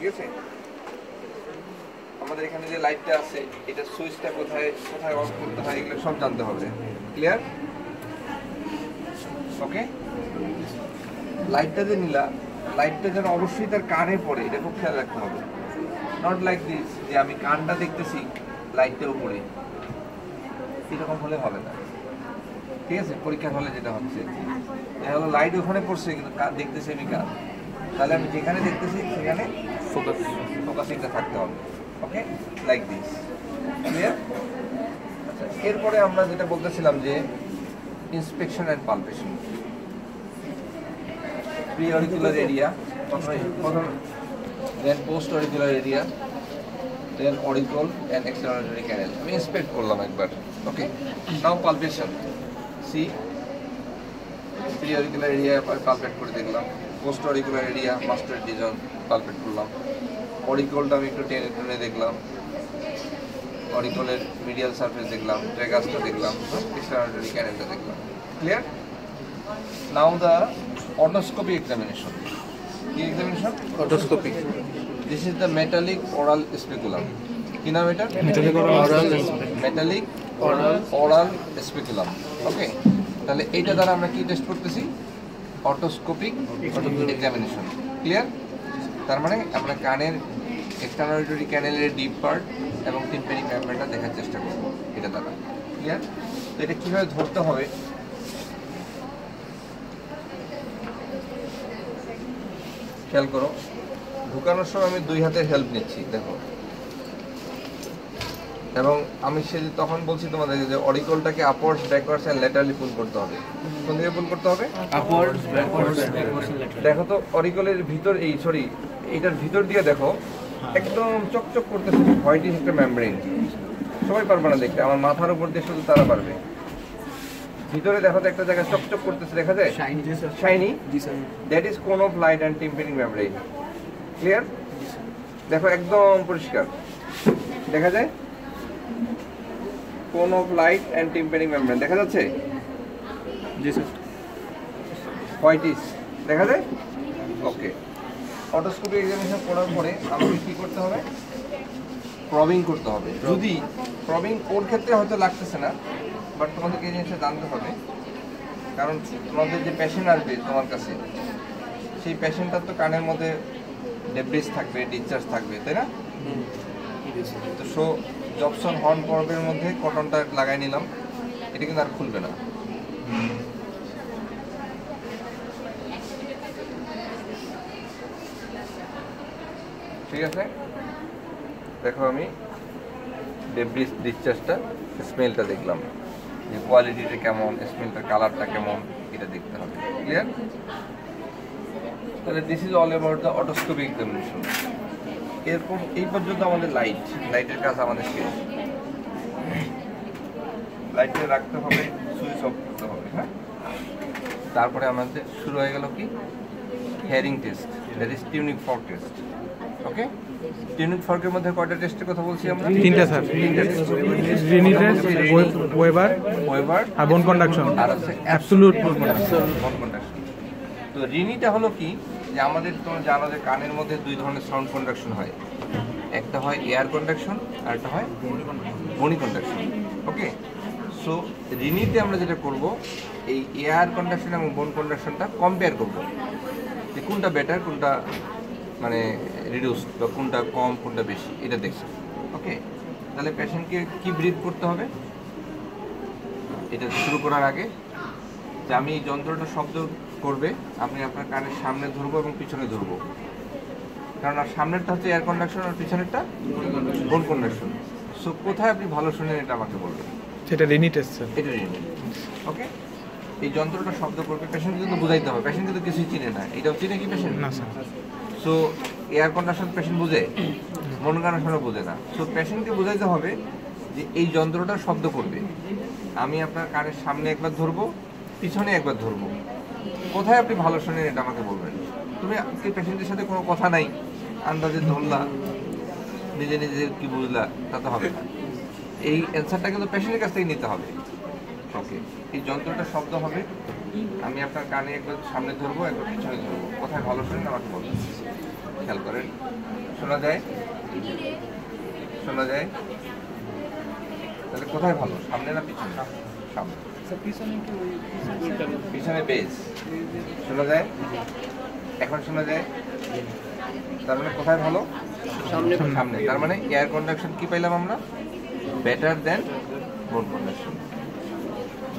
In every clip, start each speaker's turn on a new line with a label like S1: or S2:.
S1: ঠিক আছে? আমাদের এখানে যে লাইটটা আছে এটা সুইচটা কোথায় কোথায় অন করতে হয় এগুলো সব জানতে হবে। ক্লিয়ার? ওকে, লাইটটা যে নিলা, লাইটটা যেন অবশ্যই তার কানে পড়ে, এটা খুব খেয়াল রাখতে হবে। নট লাইক দিস যে আমি কানটা দেখতেছি লাইটটা উপরে, এরকম হলে হবে না। ঠিক আছে, পরীক্ষার হলে যেটা হচ্ছে এটা হলো লাইট ওখানে পড়ছে কিন্তু দেখতেছি আমি কান, তাহলে আমি যেখানে দেখতেছি সেখানে ফোকাসিংটা থাকতে হবে। Okay, like this. ক্লিয়ার? আচ্ছা, এরপরে আমরা যেটা বলতেছিলাম যে inspection and palpation. Pre auricular area, then post auricular area, then auricle and extraordinary canal. আমি ইন্সপেক্ট করলাম একবার। Okay, now palpation. See, pre auricular area palpate করে দেখলাম, post auricular area mastoid region palpate করলাম, অরিকলটা আমি একটু টেনে টেনে দেখলাম, অরিকলের মিডিয়াল সারফেস দেখলাম, ট্রেগাসটা দেখলাম, এক্সট্রাঅর্ডিনারি ক্যানেলটা দেখলাম। Clear? Now the otoscopy examination. কি examination?
S2: Otoscopy.
S1: This is the metallic oral speculum. কি নাম এটা? Metallic oral speculum. ওকে, তাহলে এইটা দ্বারা আমরা কি টেস্ট করতেছি? অটোস্কোপিক এক্সামিনেশন। ক্লিয়ার? তার মানে আমরা কানের এক্সটার্নাল অডিটরি ক্যানেলের ডিপ পার্ট এবং টিম্প্যানিক মেমব্রেনটা দেখার চেষ্টা করব এটা দ্বারা। ক্লিয়ার? তো এটা কিভাবে ধরতে হবে খেয়াল করো। ঢুকানোর সময় আমি দুই হাতের হেল্প নিচ্ছি, দেখো। এবং আমি তখন বলছি তোমাদের যে অরিকলটাকে আপওয়ার্ডস, ব্যাকওয়ার্ডস এন্ড ল্যাটারালি পুল করতে হবে। কোন দিকে পুল করতে হবে?
S2: Upwards, backwards.
S1: দেখো তো অরিকলের ভিতর, এইটার ভিতর দিয়ে দেখো একদম চকচক করতেছে হোয়াইটিশ একটা মেমব্রেন। সবাই পারবে না দেখতে, আমার মাথার উপর দিয়ে শুধু তারা পারবে। ভিতরে দেখো তো একটা জায়গায় চকচক করতেছে, দেখা যায় শাইনি, দ্যাট ইজ কোন of light and tympanic membrane. Clear? দেখো একদম পরিষ্কার দেখা যায়, কোন of light and tympanic membrane দেখা যাচ্ছে।
S2: জি স্যার।
S1: হোয়াইটিশ দেখা যায়। ওকে, অটোস্কোপি এক্সামিনেশন করার পরে আমাকে কি করতে হবে? প্রবিং করতে হবে। যদি প্রবিং ওর ক্ষেত্রে হয়তো লাগতেছে না, বাট তোমাদেরকে এই জিনিসটা জানতে হবে, কারণ তোমাদের যে পেশেন্ট আসবে তোমার কাছে, সেই পেশেন্টটার তো কানের মধ্যে ডেব্রিজ থাকবে, ডিসচার্জ থাকবে, তাই না? তো সো জবসন হর্ন পর্বের মধ্যে কটনটা লাগাই নিলাম, এটা কিন্তু আর খুলবে না। ঠিক আছে, দেখো আমি ডেব্রিজ ডিসচার্জটা, স্মেলটা দেখলাম, যে কোয়ালিটিটা কেমন, স্মেলটার কালারটা কেমন, এটা দেখতে হবে। ক্লিয়ার? তাহলে this is all about the otoscopic examination. এরকম এই পর্যন্ত আমাদের লাইটের কাজ আমাদের শেষ। লাইটে রাখতে হবে, সুইচ অফ করতে হবে। হ্যাঁ, তারপরে আমাদের শুরু হয়ে গেল কি? Hearing test, that is tuning fork test. Okay, tuning ফর্কের মধ্যে কয়টা টেস্টের কথা বলছি আমরা?
S3: তিনটা স্যার। রিনি টেস্ট, ওয়েবার আর বোন কন্ডাকশন,
S1: আর আছে
S3: অ্যাবসলিউট
S1: বোন কন্ডাকশন। তো রিনিটা হলো কি, যে আমাদের তোমরা জানো যে কানের মধ্যে দুই ধরনের সাউন্ড কন্ডাকশন হয়, একটা হয় এয়ার কন্ডাকশন আর একটা হয় বনি কন্ডাকশন। ওকে, সো রিনিতে আমরা যেটা করব, এই এয়ার কন্ডাকশন এবং বোন কন্ডাকশনটা কম্পেয়ার করব, যে কোনটা বেটার, কোনটা মানে রিডিউস, বা কোনটা কম, কোনটা বেশি, এটা দেখছি। ওকে, তাহলে পেশেন্টকে কি ব্রিথ করতে হবে এটা শুরু করার আগে, যে আমি এই যন্ত্রটা শব্দ করবে, আপনি আপনার কানের সামনে ধরবো এবং পিছনে ধরবো, কারণ আর সামনেরটা হচ্ছে এয়ার কন্ডাকশন আর পিছনেরটা বোন কন্ডাকশন। সো কোথায় আপনি ভালো শুনেন এটা আমাকে বলবেন।
S3: সেটা রিনি টেস্ট স্যার।
S1: এটা রিনি। ওকে, এই যন্ত্রটা শব্দ করবে, পেশেন্ট কিন্তু বোঝাইতে হবে, পেশেন্ট কিন্তু কিছুই চিনে না। এটাও চিনে কি পেশেন্ট?
S3: না sir.
S1: So air conduction patient বোঝে, বোন কন্ডাকশনও বোঝে না। সো পেশেন্টকে বোঝাইতে হবে যে এই যন্ত্রটা শব্দ করবে, আমি আপনার কানের সামনে একবার ধরবো, পিছনে একবার ধরবো, কোথায় আপনি ভালো শোনেন এটা আমাকে বলবেন। তুমি পেশেন্টের সাথে কোনো কথা নাই, আন্দাজে ধরলা, নিজে নিজে কি বুঝলা, তা তো হবে না। এই অ্যান্সারটা কিন্তু পেশেন্টের কাছ থেকে নিতে হবে। ওকে, এই যন্ত্রটা শব্দ হবে, আমি আপনার কানে একবার সামনে ধরবো, একবার পিছনে ধরবো, কোথায় ভালো শোনেন আমাকে বলবেন। খেয়াল করেন, শোনা যায়? শোনা যায়? তাহলে কোথায় ভালো, সামনে না পিছনে? সামনে। পিছনে বেস। শোনা যায়? এখন শোনা যায়? তার মানে কোথায় ভালো? সামনে। তার মানে এয়ার কন্ডাকশন কি পাইলাম আমরা? বেটার দেন বোন কন্ডাকশন।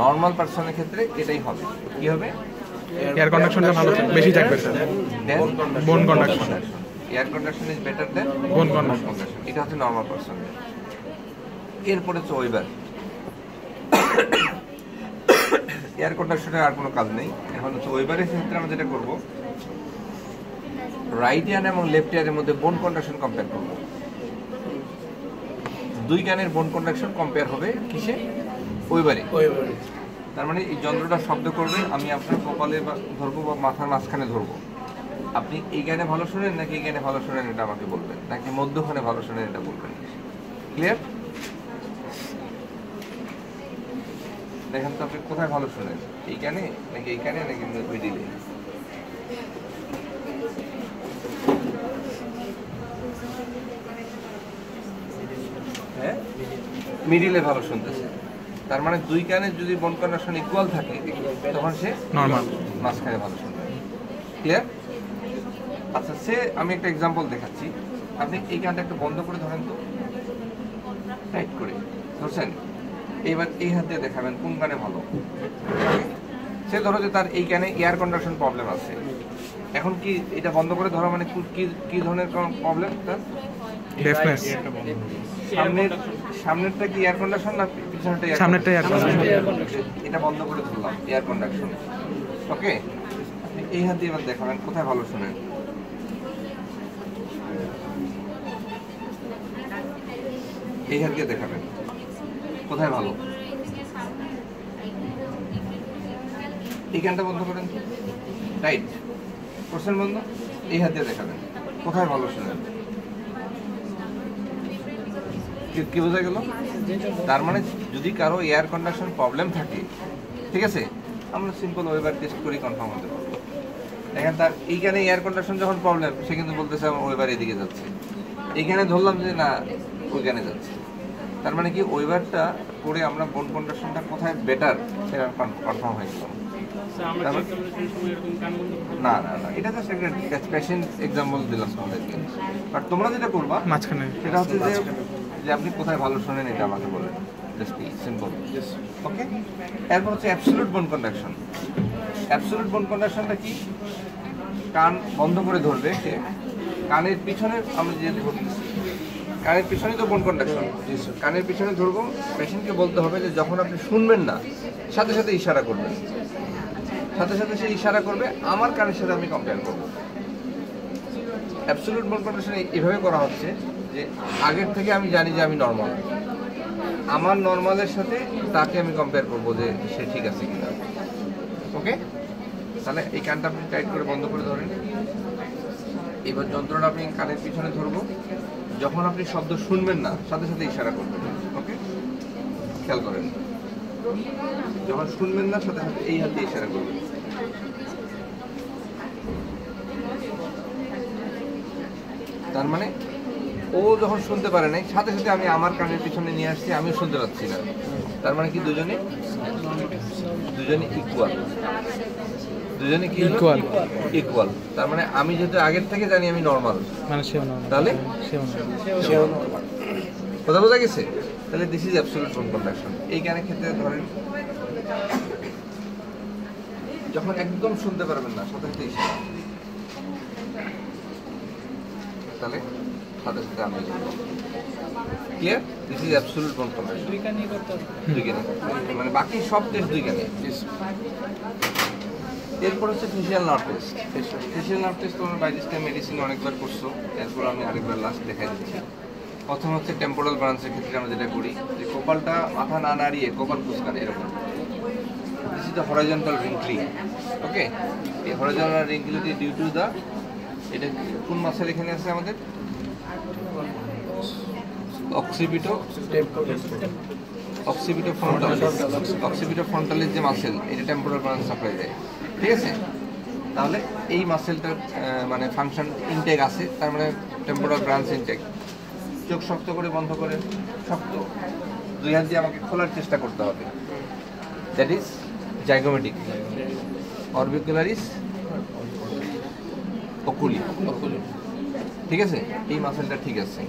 S1: নর্মাল পারসনের ক্ষেত্রে এটাই হবে। কি হবে?
S3: এয়ার কন্ডাকশনটা ভালো থাকবে, বেশি থাকবে স্যার। বোন conduction.
S1: Air conduction is better দেন
S3: বোন কন্ডাকশন।
S1: এটা হচ্ছে নর্মাল পারসন। এরপরে হচ্ছে ওয়েবার। এয়ার কন্ডাকশনের আর কোনো কাজ নেই। এখন হচ্ছে ওয়েবারের ক্ষেত্রে আমরা যেটা করবো, রাইট ইয়ার এবং লেফট ইয়ারের মধ্যে বোন কন্ডাকশন কম্পেয়ার করবো। দুই কানের বোন কন্ডাকশন কম্পেয়ার হবে কিসে? ওয়েবারে। তার মানে এই যন্ত্রটা শব্দ করবে, আমি আপনার কপালে ধরবো বা মাথার মাঝখানে ধরবো। আপনি এই গানে ভালো শোনেন নাকি এই গানে ভালো শোনেন এটা আমাকে বলবেন, নাকি মধ্যখানে ভালো শোনেন এটা বলবেন। ক্লিয়ার? দেখেন তো আপনি কোথায় ভালো শোনেন, এই গানে নাকি এই গানে নাকি মিডিলে? হ্যাঁ, মিডিলে ভালো শুনতেছে। তার মানে দুই কানে যদি বোন কন্ডাকশন ইকুয়াল থাকে তখন সে
S3: নরমাল,
S1: মাঝখানে ভালো শুনবে। ক্লিয়ার? আচ্ছা, সে আমি একটা এক্সাম্পল দেখাচ্ছি। আপনি এই কানটা একটু বন্ধ করে ধরেন তো, টাইট করে ধরছেন। এইবার এই হাত দিয়ে দেখাবেন কোন কানে ভালো। সে ধরো যে তার এই কানে এয়ার কন্ডাকশন প্রবলেম আছে। এখন কি এটা বন্ধ করে ধরা মানে কি ধরনের প্রবলেম তার?
S3: ডেফনেস।
S1: সামনেরটা কি এয়ার কন্ডাকশন না পিছনেরটা?
S3: সামনেরটা এয়ার কন্ডাকশন।
S1: এটা বন্ধ করে ধরলাম, এয়ার কন্ডাকশন। ওকে, এই হাত দিয়ে এবার দেখাবেন কোথায় ভালো শোনেন। এই হাত দিয়ে দেখাবেন কোথায় ভালো। এই কানটা বন্ধ করেন, রাইট করছেন বন্ধ। এই হাত দিয়ে দেখাবেন কোথায় ভালো শোনেন। কি বোঝা গেল? তার মানে যদি কারো এয়ার কন্ডাকশন প্রবলেম থাকে, ঠিক আছে, আমরা সিম্পল ওয়েবার টেস্ট করে কনফার্ম হতে পারবো। দেখেন তার এইখানে এয়ার কন্ডাকশন যখন প্রবলেম, সে কিন্তু বলতেছে আমার ওয়েবার এদিকে যাচ্ছে। এইখানে ধরলাম যে না, ওইখানে যাচ্ছে। তার মানে কি ওয়েবারটা করে আমরা বোন কন্ডাকশনটা কোথায় বেটার সেটা কনফার্ম হয়ে গেলাম। না না না, এটা জাস্ট একটা পেশেন্ট এক্সাম্পল দিলাম তোমাদেরকে। বাট তোমরা যেটা করবা
S3: মাঝখানে
S1: সেটা হচ্ছে যে আপনি কোথায় ভালো শোনেন এটা আমাকে বলেন, জাস্ট সিম্পল। ওকে, এরপর হচ্ছে অ্যাবসলিউট বোন কন্ডাকশন। অ্যাবসলিউট বোন কন্ডাকশনটা কি? কান বন্ধ করে ধরবে সে, কানের পিছনে আমরা যে ধরতেছি, কানের পিছনে তো বোন কন্ডাকশন, কানের পিছনে ধরবো। পেশেন্টকে বলতে হবে যে যখন আপনি শুনবেন না, সাথে সাথে ইশারা করবেন, সাথে সাথে সে ইশারা করবে, আমার কানের সাথে আমি কম্পেয়ার করবো। অ্যাবসলিউট বোন কন্ডাকশন এভাবে করা হচ্ছে যে আগের থেকে আমি জানি যে আমি নর্মাল, আমার নর্মালের সাথে তাকে আমি কম্পেয়ার করবো যে সে ঠিক আছে কিনা। ওকে, তাহলে এই কানটা আপনি টাইট করে বন্ধ করে ধরেন। এবার যন্ত্রটা আপনি কানের পিছনে ধরবো, যখন আপনি শব্দ শুনবেন না সাথে সাথে ইশারা করবেন। ওকে, খেয়াল করেন, যখন শুনবেন না সাথে সাথে এই হাতে ইশারা করবেন। তার মানে ও যখন শুনতে পারে নাই, সাথে সাথে আমি আমার কানের পিছনে নিয়ে আসছি, আমিও শুনতে পাচ্ছি না। তার মানে কি দুজনে ইকুয়াল, দুজনে কি ইকুয়াল। তার মানে আমি যেহেতু আগের থেকে জানি আমি নর্মাল, তাহলে কথা বোঝা গেছে? তাহলে দিস ইজ অ্যাবসলিউট বোন কন্ডাকশন। এই কানের ক্ষেত্রে ধরেন যখন একদম শুনতে পারবেন না সাথে সাথে ইশারা, তাহলে সাথে সাথে আমি ক্লিয়ার। দিস ইজ অ্যাবসলিউট বোন কন্ডাকশন। দুই কানে মানে বাকি সব টেস্ট দুই কানে। এরপর হচ্ছে facial nerve test. Facial nerve test তোমরা বাই দিস টাইম মেডিসিন অনেকবার করছো, এরপর আমি আরেকবার লাস্ট দেখাই দিচ্ছি। প্রথম হচ্ছে টেম্পোরাল ব্রাঞ্চের ক্ষেত্রে আমরা যেটা করি যে কপালটা মাথা না নাড়িয়ে কপাল কুচকানো এরকম। This is the horizontal wrinkling. Okay, এই হরাইজন্টাল রিঙ্কলিংটি ডিউ টু দ্য, এটা কোন মাসেল এখানে আছে আমাদের? অক্সিপিটো ফ্রন্টালিস যে মাসেল, এটা টেম্পোরাল ব্রাঞ্চ সাপ্লাই দেয়, ঠিক আছে। তাহলে এই মাসেলটার মানে ফাংশন ইনটেক আছে, তার মানে টেম্পোরাল ব্রাঞ্চ ইনটেক। চোখ শক্ত করে বন্ধ করে, শক্ত 2 হাত দিয়ে আমাকে খোলার চেষ্টা করতে হবে। That is zygomatic. Orbicularis oculi, ঠিক আছে, এই মাসেলটা ঠিক আছে।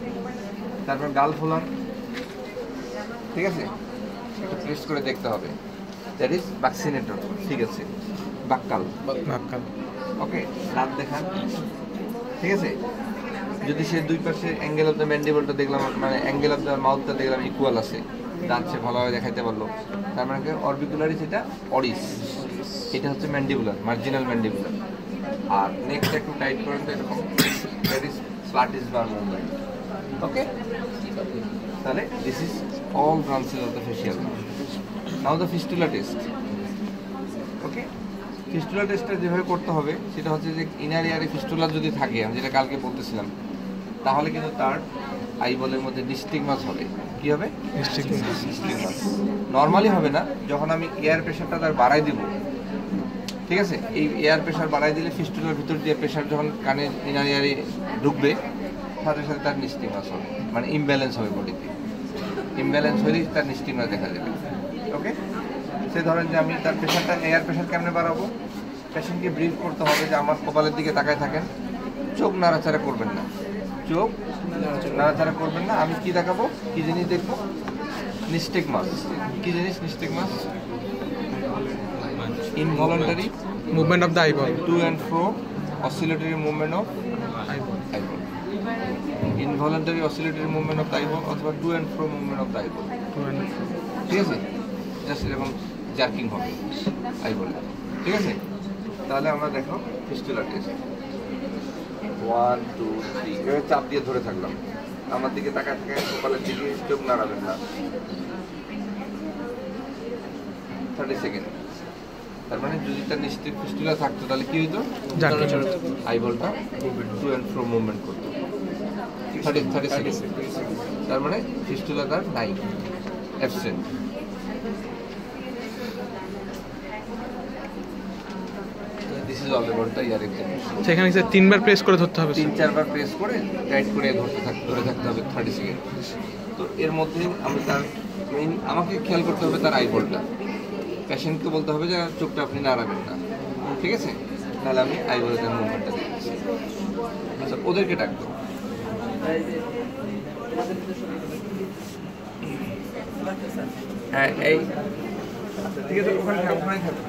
S1: তারপর গাল ফোলান, ঠিক আছে, একটু প্রেস করে দেখতে হবে। দ্যাট ইজ ভ্যাকসিনেটর, ঠিক আছে। বাক্কাল,
S3: বাক্কাল।
S1: ওকে। দাঁত দেখান, ঠিক আছে। যদি সে দুই পাশে অ্যাঙ্গেল অফ দ্য ম্যান্ডিবলটা দেখলাম, মানে অ্যাঙ্গেল অফ দ্য মাউথটা দেখলাম ইকুয়াল আছে, দাঁত সে ভালোভাবে দেখাইতে পারলো, তার মানে অরবিকুলারিস, এটা অরিস, এটা হচ্ছে ম্যান্ডিবুলার, মার্জিনাল ম্যান্ডিবুলার। আর নেকটা একটু টাইট করেন তো এরকম, দ্যাট ইজ প্লাটিস বার মুভমেন্ট, ওকে। তাহলে this is all branches of the facial. Now the fistula test, okay. Fistula টেস্টটা যেভাবে করতে হবে সেটা হচ্ছে যে ইনার ইয়ারে ফিস্টুলা যদি থাকে, আমি যেটা কালকে বলতেছিলাম, তাহলে কিন্তু তার আইবলের মধ্যে নিস্টিগমাস হবে। কি হবে? নিস্টিগমাস। নর্মালি হবে না, যখন আমি এয়ার প্রেশারটা তার বাড়াই দিব, ঠিক আছে, এই এয়ার প্রেশার বাড়াই দিলে ফিস্টুলার ভিতর দিয়ে প্রেশার যখন কানের ইনার ইয়ারে ঢুকবে, সাথে সাথে তার নিস্টিগমাস হবে, মানে ইমব্যালেন্স হবে বডিতে। ইমব্যালেন্স হলেই তার নিস্টিগমাস দেখা যাবে, ওকে। সে ধরেন যে আমি তার প্রেশারটা, এয়ার প্রেশার কেমনে বাড়াবো, পেশেন্টকে ব্রিফ করতে হবে যে আমার কপালের দিকে তাকায় থাকেন, চোখ নাড়াচাড়া করবেন না, চোখ নাড়াচাড়া করবেন না। আমি কি দেখাবো, কি জিনিস দেখবো? নিস্টিগমাস। কি জিনিস nystagmus? Involuntary
S3: movement of the eyeball,
S1: to and fro oscillatory movement of eyeball. Involuntary oscillatory movement of the eyeball অথবা to and fro movement of the eyeball, ঠিক আছে। জাস্ট এরকম জার্কিং হবে আইবলে, ঠিক আছে। তাহলে আমরা দেখো ফিস্টুলা টেস্ট। 1 2 3 এভাবে চাপ দিয়ে ধরে থাকলাম, আমার দিকে তাকায় থাকে, কপালের দিকে, চোখ নাড়াবেন না, 30 সেকেন্ড। তার মানে যদি তার নিশ্চিত ফিস্টুলা থাকতো তাহলে কি হইতো? আইবলটা টু অ্যান্ড ফ্রো মুভমেন্ট করতো 30 সেকেন্ড। তার মানে ফিস্টুলা তার নাই, absent. This is all about the year examination.
S3: সেখানে স্যার 3 বার প্রেস করে ধরতে হবে,
S1: 3-4 বার প্রেস করে টাইট করে ধরে থাকতে হবে 30 সেকেন্ড। তো এর মধ্যে আমি তার মেইন আমাকে খেয়াল করতে হবে তার আইবলটা। পেশেন্টকে বলতে হবে যে চোখটা আপনি নাড়াবেন না, ঠিক আছে, তাহলে আমি আইবলের মুভমেন্টটা দেখছি। আচ্ছা, ওদেরকে ডাকবো। হ্যাঁ, এই ঠিক আছে, ওখানে থাকো।